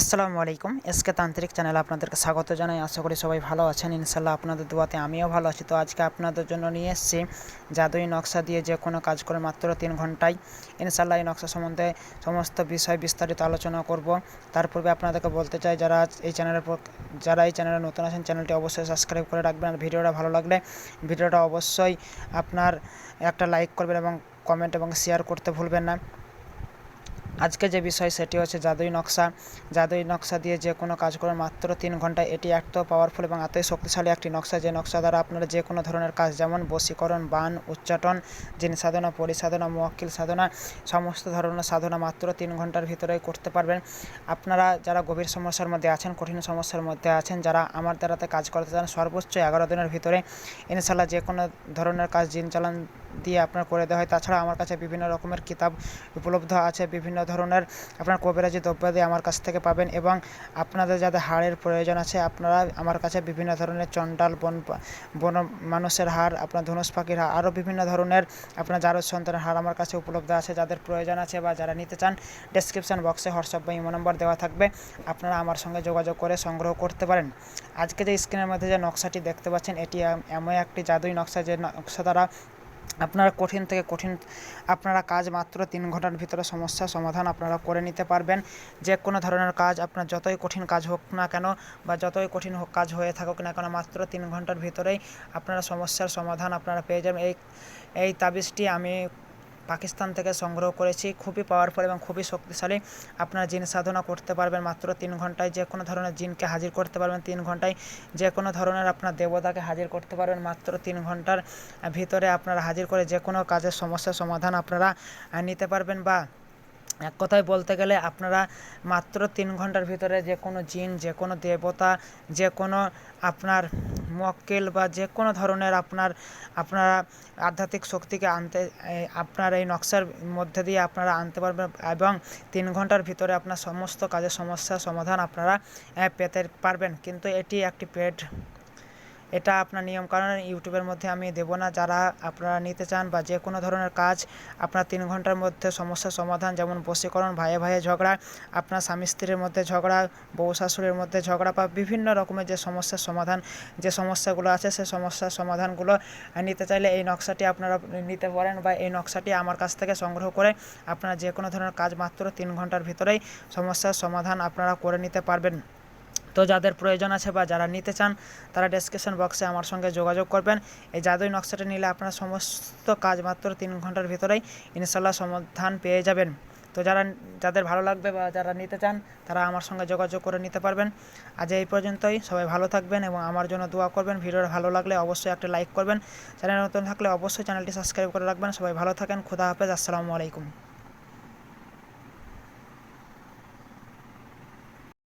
আসসালামু আলাইকুম। এসকে তান্ত্রিক চ্যানেলে আপনাদেরকে স্বাগত জানাই। আশা করি সবাই ভালো আছেন। ইনশাল্লাহ আপনাদের দোয়াতে আমিও ভালো আছি। তো আজকে আপনাদের জন্য নিয়ে এসেছি জাদুই নকশা দিয়ে যে কোনো কাজ করে মাত্র 3 ঘন্টায়। ইনশাল্লাহ এই নকশা সম্বন্ধে সমস্ত বিষয় বিস্তারিত আলোচনা করব। তার পূর্বে আপনাদেরকে বলতে চাই, যারা এই চ্যানেলে নতুন আছেন চ্যানেলটি অবশ্যই সাবস্ক্রাইব করে রাখবেন। আর ভিডিওটা ভালো লাগলে ভিডিওটা অবশ্যই আপনার একটা লাইক করবেন এবং কমেন্ট এবং শেয়ার করতে ভুলবেন না। আজকে যে বিষয় সেটি হচ্ছে জাদুই নকশা দিয়ে যে কোনো কাজ করে মাত্র 3 ঘন্টায়। এটি এত পাওয়ারফুল এবং এতই শক্তিশালী একটি নকশা, যে নকশা দ্বারা আপনারা যে কোনো ধরনের কাজ, যেমন বশীকরণ, বান, উচ্চাটন, জিন সাধনা, পরিসাধনা, মুওয়াক্কিল সাধনা, সমস্ত ধরনের সাধনা মাত্র 3 ঘন্টার ভিতরেই করতে পারবেন। আপনারা যারা গভীর সমস্যার মধ্যে আছেন, কঠিন সমস্যার মধ্যে আছেন, যারা আমার দ্বারাতে কাজ করতে চান, সর্বোচ্চ 11 দিনের ভিতরে ইনশাল্লাহ যে কোনো ধরনের কাজ জিন চালান দিয়ে আপনার করে দেওয়া হয়। তাছাড়া আমার কাছে বিভিন্ন রকমের কিতাব উপলব্ধ আছে, বিভিন্ন ধরনের আপনার কবিরাজি দ্রব্যাদি আমার কাছ থেকে পাবেন। এবং আপনাদের যাদের হাড়ের প্রয়োজন আছে, আপনারা আমার কাছে বিভিন্ন ধরনের চণ্ডাল, বন মানুষের হাড়, আপনার ধনুষ পাখির হাড়, আরও বিভিন্ন ধরনের আপনার জারজ সন্তানের হাড় আমার কাছে উপলব্ধ আছে। যাদের প্রয়োজন আছে বা যারা নিতে চান, ডেসক্রিপশন বক্সে হোয়াটসঅ্যাপ বা ইমো নম্বর দেওয়া থাকবে, আপনারা আমার সঙ্গে যোগাযোগ করে সংগ্রহ করতে পারেন। আজকে যে স্ক্রিনের মধ্যে যে নকশাটি দেখতে পাচ্ছেন, এটি এমন একটি জাদুই নকশা, যে নকশা দ্বারা আপনারা কঠিন থেকে কঠিন আপনারা কাজ মাত্র 3 ঘন্টার ভিতরে সমস্যার সমাধান আপনারা করে নিতে পারবেন। যে কোনো ধরনের কাজ, আপনার যতই কঠিন কাজ হোক না কেন বা যতই কঠিন কাজ হয়ে থাকুক না কেন, মাত্র 3 ঘন্টার ভিতরেই আপনারা সমস্যার সমাধান আপনারা পেয়ে যাবেন। এই তাবিজটি আমি পাকিস্তান থেকে সংগ্রহ করেছি, খুবই পাওয়ারফুল এবং খুবই শক্তিশালী। আপনারা জিন সাধনা করতে পারবেন মাত্র 3 ঘন্টায়। যে কোনো ধরনের জিনকে হাজির করতে পারবেন 3 ঘন্টায়। যে কোনো ধরনের আপনার দেবতাকে হাজির করতে পারবেন মাত্র 3 ঘন্টার ভিতরে। আপনারা হাজির করে যে কোনো কাজের সমস্যার সমাধান আপনারা নিতে পারবেন। বা এক কথায় বলতে গেলে, আপনারা মাত্র 3 ঘন্টার ভিতরে যে কোনো জিন, যে কোনো দেবতা, যে কোনো আপনার মুওয়াক্কিল বা যে কোনো ধরনের আপনারা আধ্যাত্মিক শক্তিকে আপনার এই নকশার মধ্যে দিয়ে আপনারা আনতে পারবেন। এবং 3 ঘন্টার ভিতরে আপনার সমস্ত কাজের সমস্যার সমাধান আপনারা পেতে পারবেন। কিন্তু এটি একটি এটা আপনার নিয়মকানুন ইউটিউবের মধ্যে আমি দেবো না। যারা আপনারা নিতে চান বা যে কোনো ধরনের কাজ আপনার 3 ঘন্টার মধ্যে সমস্যার সমাধান, যেমন বশীকরণ, ভাইয়ে ভাইয়ে ঝগড়া, আপনার স্বামী স্ত্রীর মধ্যে ঝগড়া, বউ শাশুড়ির মধ্যে ঝগড়া, বা বিভিন্ন রকমের যে সমস্যার সমাধান, যে সমস্যাগুলো আছে, সেই সমস্যার সমাধানগুলো নিতে চাইলে এই নকশাটি আপনারা নিতে পারেন। বা এই নকশাটি আমার কাছ থেকে সংগ্রহ করে আপনারা যে কোনো ধরনের কাজ মাত্র 3 ঘন্টার ভিতরেই সমস্যার সমাধান আপনারা করে নিতে পারবেন। তো যাদের প্রয়োজন আছে বা যারা নিতে চান, তারা ডেসক্রিপশন বক্সে আমার সঙ্গে যোগাযোগ করবেন। এই জাদুই নকশাটা নিলে আপনারা সমস্ত কাজ মাত্র 3 ঘন্টার ভিতরেই ইনশাল্লাহ সমাধান পেয়ে যাবেন। তো যাদের ভালো লাগবে বা যারা নিতে চান, তারা আমার সঙ্গে যোগাযোগ করে নিতে পারবেন। আজ এই পর্যন্তই। সবাই ভালো থাকবেন এবং আমার জন্য দোয়া করবেন। ভিডিওটা ভালো লাগলে অবশ্যই একটা লাইক করবেন। চ্যানেল নতুন থাকলে অবশ্যই চ্যানেলটি সাবস্ক্রাইব করে রাখবেন। সবাই ভালো থাকেন। খোদা হাফেজ। আসসালামু আলাইকুম।